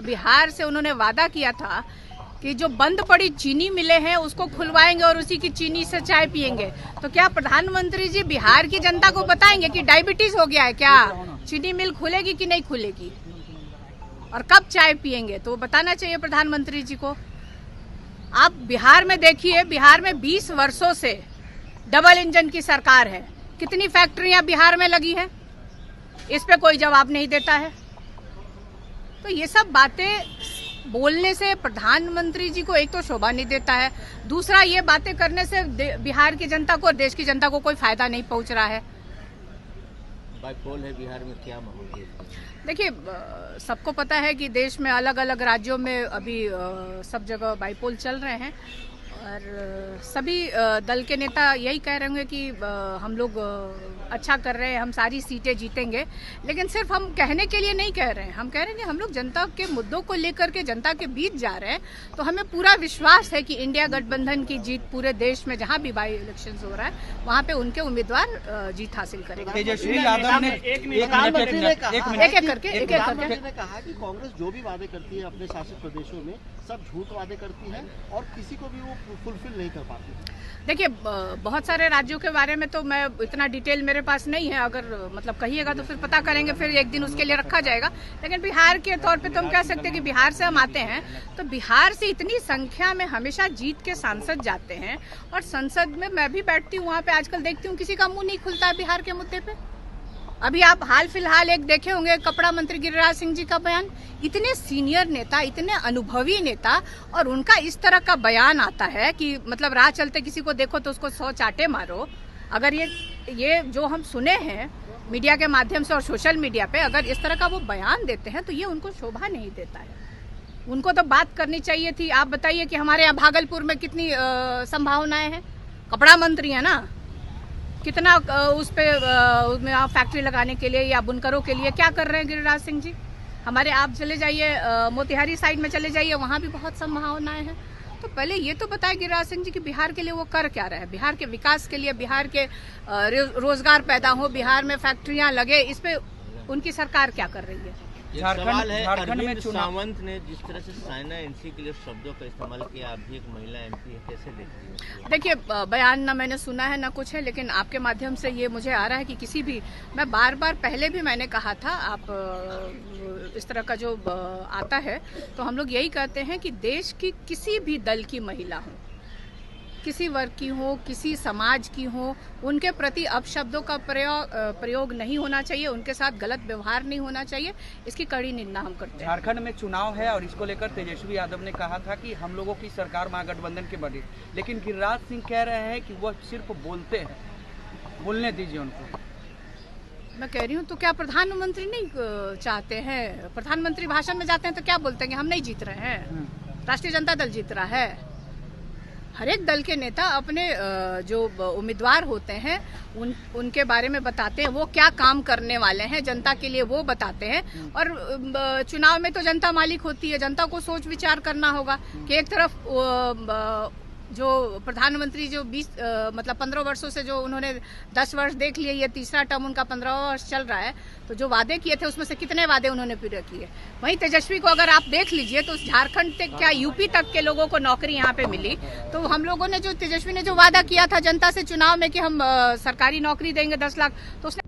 बिहार से उन्होंने वादा किया था कि जो बंद पड़ी चीनी मिलें हैं उसको खुलवाएंगे और उसी की चीनी से चाय पिएंगे। तो क्या प्रधानमंत्री जी बिहार की जनता को बताएंगे कि डायबिटीज हो गया है, क्या चीनी मिल खुलेगी कि नहीं खुलेगी और कब चाय पिएंगे? तो बताना चाहिए प्रधानमंत्री जी को। आप बिहार में देखिए, बिहार में 20 वर्षों से डबल इंजन की सरकार है। कितनी फैक्ट्रियां बिहार में लगी हैं, इस पे कोई जवाब नहीं देता है। तो ये सब बातें बोलने से प्रधानमंत्री जी को एक तो शोभा नहीं देता है, दूसरा ये बातें करने से बिहार की जनता को और देश की जनता को कोई फायदा नहीं पहुंच रहा है। बाइपोल है बिहार में, क्या माहौल है? देखिए, सबको पता है कि देश में अलग अलग राज्यों में अभी सब जगह बाइपोल चल रहे हैं और सभी दल के नेता यही कह रहे होंगे कि हम लोग अच्छा कर रहे हैं, हम सारी सीटें जीतेंगे। लेकिन सिर्फ हम कहने के लिए नहीं कह रहे हैं, हम कह रहे हैं कि हम लोग जनता के मुद्दों को लेकर के जनता के बीच जा रहे हैं। तो हमें पूरा विश्वास है कि इंडिया गठबंधन की जीत पूरे देश में जहां भी बाई इलेक्शन हो रहा है वहां पे उनके उम्मीदवार जीत हासिल करेंगे। तेजस्वी यादव ने एक एक करके कहा कि कांग्रेस जो भी वादे करती है अपने शासित प्रदेशों में सब झूठ वादे करती है और किसी को भी वो फुलफिल नहीं कर पाती। देखिए, बहुत सारे राज्यों के बारे में तो मैं इतना डिटेल मेरे पास नहीं है, अगर मतलब कहिएगा तो फिर पता करेंगे, फिर एक दिन उसके लिए रखा जाएगा। लेकिन बिहार के तौर पे तो हम कह सकते हैं कि बिहार से हम आते हैं, तो बिहार से इतनी संख्या में हमेशा जीत के सांसद जाते हैं और संसद में मैं भी बैठती हूँ, वहाँ पे आजकल देखती हूँ किसी का मुंह नहीं खुलता है बिहार के मुद्दे पे। अभी आप हाल फिलहाल एक देखे होंगे कपड़ा मंत्री गिरिराज सिंह जी का बयान। इतने सीनियर नेता, इतने अनुभवी नेता, और उनका इस तरह का बयान आता है कि मतलब राह चलते किसी को देखो तो उसको 100 चाटे मारो। अगर ये जो हम सुने हैं मीडिया के माध्यम से और सोशल मीडिया पे, अगर इस तरह का वो बयान देते हैं तो ये उनको शोभा नहीं देता है। उनको तो बात करनी चाहिए थी। आप बताइए कि हमारे यहाँ भागलपुर में कितनी संभावनाएं हैं, कपड़ा मंत्री है ना, कितना उस पे फैक्ट्री लगाने के लिए या बुनकरों के लिए क्या कर रहे हैं गिरिराज सिंह जी। हमारे आप चले जाइए मोतिहारी साइड में चले जाइए, वहाँ भी बहुत संभावनाएं हैं। तो पहले ये तो बताए गिरिराज सिंह जी कि बिहार के लिए वो कर क्या रहे हैं, बिहार के विकास के लिए, बिहार के रोजगार पैदा हो, बिहार में फैक्ट्रियां लगे, इस पे उनकी सरकार क्या कर रही है। झारखंड में सावंत ने जिस तरह से साइना एनसी के लिए शब्दों का इस्तेमाल किया, आप भी एक महिला एमपी है, कैसे देखती हैं? देखिए, बयान ना मैंने सुना है ना कुछ है, लेकिन आपके माध्यम से ये मुझे आ रहा है कि किसी भी, मैं बार बार पहले भी मैंने कहा था, आप इस तरह का जो आता है तो हम लोग यही कहते हैं कि देश की किसी भी दल की महिला हो, किसी वर्ग की हो, किसी समाज की हो, उनके प्रति अपशब्दों का प्रयोग नहीं होना चाहिए, उनके साथ गलत व्यवहार नहीं होना चाहिए। इसकी कड़ी निंदा हम करते हैं। झारखंड में चुनाव है और इसको लेकर तेजस्वी यादव ने कहा था कि हम लोगों की सरकार महागठबंधन के बने, लेकिन गिरिराज सिंह कह रहे हैं कि वह सिर्फ बोलते हैं, बोलने दीजिए उनको। मैं कह रही हूँ तो क्या प्रधानमंत्री नहीं चाहते हैं? प्रधानमंत्री भाषण में जाते हैं तो क्या बोलते हैं कि हम नहीं जीत रहे हैं, राष्ट्रीय जनता दल जीत रहा है। हर एक दल के नेता अपने जो उम्मीदवार होते हैं उनके बारे में बताते हैं, वो क्या काम करने वाले हैं जनता के लिए वो बताते हैं। और चुनाव में तो जनता मालिक होती है, जनता को सोच विचार करना होगा कि एक तरफ जो प्रधानमंत्री जो 15 वर्षों से जो उन्होंने 10 वर्ष देख लिए, ये तीसरा टर्म उनका 15वां वर्ष चल रहा है, तो जो वादे किए थे उसमें से कितने वादे उन्होंने पूरे किए। वहीं तेजस्वी को अगर आप देख लीजिए तो झारखंड से क्या यूपी तक के लोगों को नौकरी यहाँ पे मिली। तो हम लोगों ने जो तेजस्वी ने जो वादा किया था जनता से चुनाव में कि हम सरकारी नौकरी देंगे 10 लाख, तो उसने